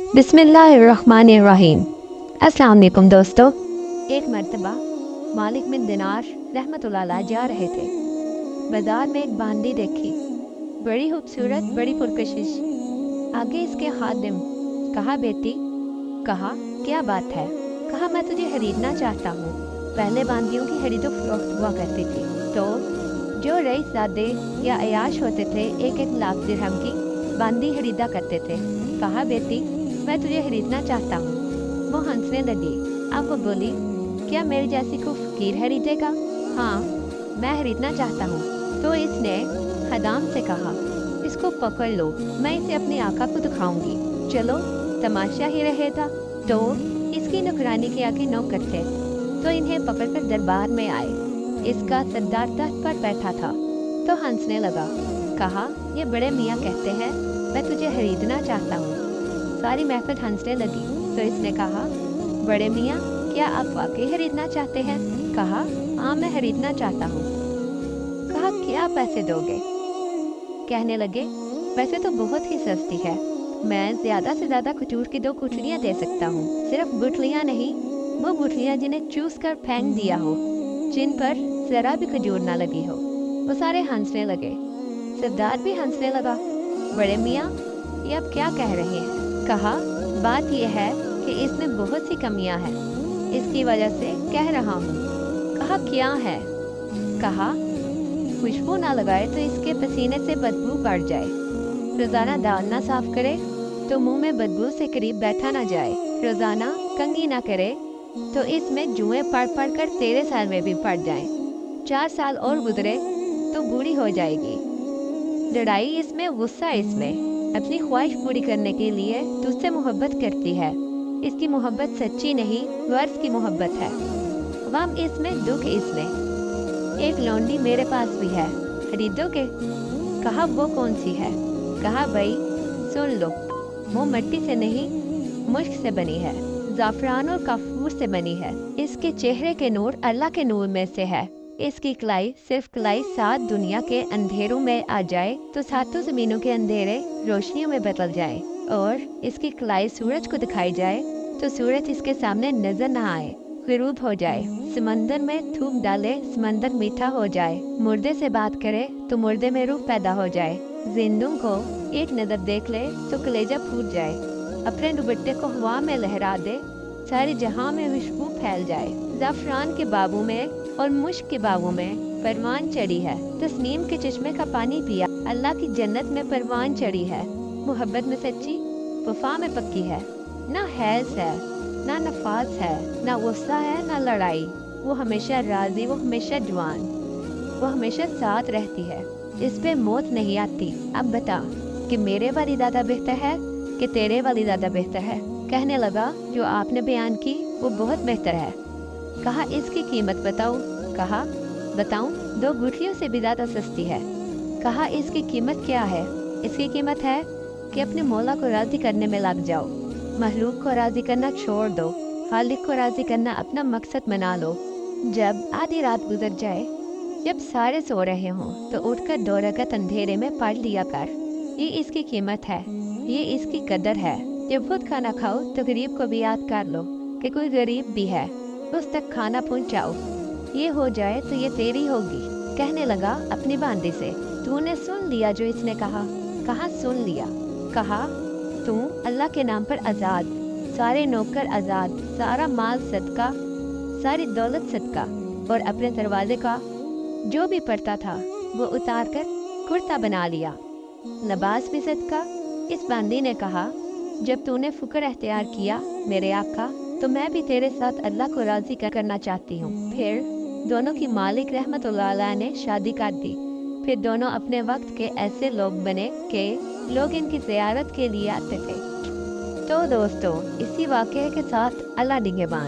بسم اللہ الرحمن الرحیم۔ السلام علیکم دوستو۔ ایک مرتبہ مالک بن دینار رحمۃ اللہ علیہ جا رہے تھے۔ بازار میں ایک باندی دیکھی، بڑی خوبصورت، بڑی پرکشش۔ آگے اس کے خادم، کہا بیٹی، کہا کیا بات ہے؟ کہا میں تجھے خریدنا چاہتا ہوں۔ پہلے باندیوں کی خرید و فروخت ہوا کرتی تھی، تو جو رئیس زادے یا عیاش ہوتے تھے 1,00,000 درہم کی باندی خریدا کرتے تھے۔ کہا بیٹی میں تجھے خریدنا چاہتا ہوں۔ وہ ہنسنے لگی۔ اب وہ بولی، کیا میری جیسی کو فقیر خریدے گا؟ ہاں میں خریدنا چاہتا ہوں۔ تو اس نے خدام سے کہا، اس کو پکڑ لو، میں اسے اپنے آقا کو دکھاؤں گی۔ چلو تماشا ہی رہے تھا۔ تو اس کی نوکرانی کے آگے نوکر تھے، تو انہیں پکڑ کر دربار میں آئے۔ اس کا سردار تخت پر بیٹھا تھا، تو ہنسنے لگا۔ کہا یہ بڑے میاں کہتے ہیں میں تجھے خریدنا چاہتا ہوں۔ ساری محفل ہنسنے لگی۔ تو اس نے کہا، بڑے میاں کیا آپ واقعی خریدنا چاہتے ہیں؟ کہا ہاں میں خریدنا چاہتا ہوں۔ کہا کیا پیسے دو گے؟ کہنے لگے، پیسے تو بہت ہی سستی ہے، میں زیادہ سے زیادہ کھجور کی 2 گٹھلیاں دے سکتا ہوں۔ صرف گٹھلیاں نہیں، وہ گٹھلیاں جنہیں چوس کر پھینک دیا ہو، جن پر ذرا بھی کھجور نہ لگی ہو۔ وہ سارے ہنسنے لگے۔ سردار بھی ہنسنے لگا۔ بڑے میاں یہ اب کیا کہہ رہے ہیں؟ کہا بات یہ ہے کہ اس میں بہت سی کمیاں ہیں، اس کی وجہ سے کہہ رہا ہوں۔ کہا کیا ہے؟ کہا خوشبو نہ لگائے تو اس کے پسینے سے بدبو بڑھ جائے، روزانہ دال نہ صاف کرے تو منہ میں بدبو سے قریب بیٹھا نہ جائے، روزانہ کنگھی نہ کرے تو اس میں جوئیں پڑ پڑ کر 13 سال میں بھی پڑ جائیں، 4 سال اور گزرے تو بوڑھی ہو جائے گی، لڑائی اس میں، غصہ اس میں، اپنی خواہش پوری کرنے کے لیے تجھ سے محبت کرتی ہے، اس کی محبت سچی نہیں، غرض کی محبت ہے، غم اس میں، دکھ اس میں۔ ایک لونڈی میرے پاس بھی ہے، خریدو گے؟ کہا وہ کون سی ہے؟ کہا بھائی سن لو، وہ مٹی سے نہیں مشک سے بنی ہے، زعفران اور کافور سے بنی ہے، اس کے چہرے کے نور اللہ کے نور میں سے ہے، اس کی کلائی صرف کلائی 7 دنیا کے اندھیروں میں آ جائے تو 7 زمینوں کے اندھیرے روشنیوں میں بدل جائے، اور اس کی کلائی سورج کو دکھائی جائے تو سورج اس کے سامنے نظر نہ آئے، غروب ہو جائے، سمندر میں تھوک ڈالے سمندر میٹھا ہو جائے، مردے سے بات کرے تو مردے میں روح پیدا ہو جائے، زندوں کو ایک نظر دیکھ لے تو کلیجہ پھوٹ جائے، اپنے دوپٹے کو ہوا میں لہرا دے، سارے جہاں میں خوشبو پھیل جائے، زعفران کے باغوں میں اور مشک کے باغوں میں پروان چڑھی ہے، تسنیم کے چشمے کا پانی پیا، اللہ کی جنت میں پروان چڑھی ہے، محبت میں سچی، وفا میں پکی ہے، نہ حیض ہے، نہ نفاس ہے، نہ غصہ ہے، نہ لڑائی، وہ ہمیشہ راضی، وہ ہمیشہ جوان، وہ ہمیشہ ساتھ رہتی ہے، اس پہ موت نہیں آتی۔ اب بتا کہ میرے والی دادا بہتر ہے کہ تیرے والی دادا بہتر ہے؟ کہنے لگا جو آپ نے بیان کی وہ بہت بہتر ہے۔ کہا اس کی قیمت بتاؤ؟ کہا بتاؤں، 2 گٹھلیوں سے بھی زیادہ سستی ہے۔ کہا اس کی قیمت کیا ہے؟ اس کی قیمت ہے کہ اپنے مولا کو راضی کرنے میں لگ جاؤ، مخلوق کو راضی کرنا چھوڑ دو، خالق کو راضی کرنا اپنا مقصد بنا لو۔ جب آدھی رات گزر جائے، جب سارے سو رہے ہوں تو اٹھ کر 2 رکعت اندھیرے میں پڑھ لیا کر، یہ اس کی قیمت ہے، یہ اس کی قدر ہے۔ جب خود کھانا کھاؤ تو غریب کو بھی یاد کر لو کہ کوئی غریب بھی ہے، اس تک کھانا پہنچاؤ، یہ ہو جائے تو یہ تیری ہوگی۔ کہنے لگا اپنی باندی سے، تو نے سن لیا جو اس نے کہا؟ کہا سن لیا۔ کہا تو اللہ کے نام پر آزاد، سارے نوکر آزاد، سارا مال صدقہ، ساری دولت صدقہ، اور اپنے دروازے کا جو بھی پڑتا تھا وہ اتار کر کرتا بنا لیا، لباس بھی صدقہ۔ اس باندی نے کہا جب تو نے فکر اختیار کیا میرے آقا تو میں بھی تیرے ساتھ اللہ کو راضی کرنا چاہتی ہوں۔ پھر دونوں کی مالک رحمت اللہ علیہ نے شادی کر دی۔ پھر دونوں اپنے وقت کے ایسے لوگ بنے کہ لوگ ان کی زیارت کے لیے آتے تھے۔ تو دوستو اسی واقعے کے ساتھ اللہ نگہبان۔